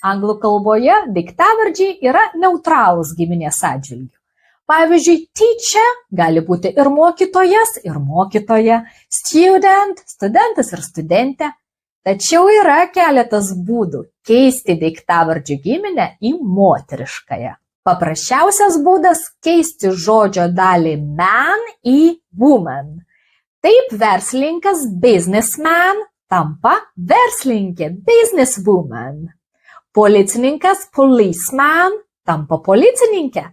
Anglų kalboje daiktavardžiai yra neutralūs giminės atžvilgiu. Pavyzdžiui, teacher gali būti ir mokytojas, ir mokytoja, student, studentas ir studentė. Tačiau yra keletas būdų keisti daiktavardžių giminę į moteriškąją. Paprasčiausias būdas keisti žodžio dalį man į woman. Taip verslininkas businessman tampa verslininkė businesswoman. Policininkas policeman tampa policininkė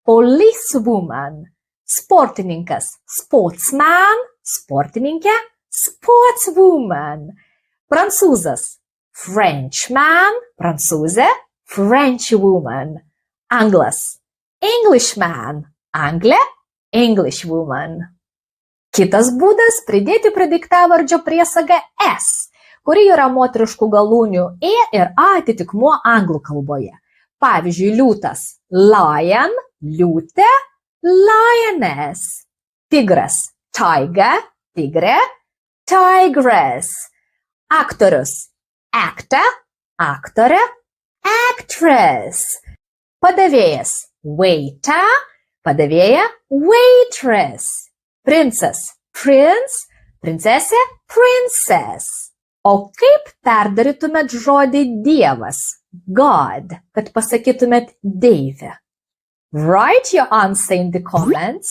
policewoman. Sportininkas sportsman sportininkė sportswoman. Prancūzas Frenchman prancūzė Frenchwoman. Anglas Englishman anglė Englishwoman. Kitas būdas pridėti prie daiktavardžio priesagą s, kuri yra moteriškų galūnių e ir a atitikmuo anglų kalboje. Pavyzdžiui, liūtas lion, liūtė, lioness. Tigras tiger, tigrė, tigress. Aktorius actor, aktorė, actress. Padavėjas waiter, padavėja waitress. Princas prince, princesė princess. O kaip perdarytumėt žodį dievas, God, kad pasakytumėt deivė? Write your answer in the comments.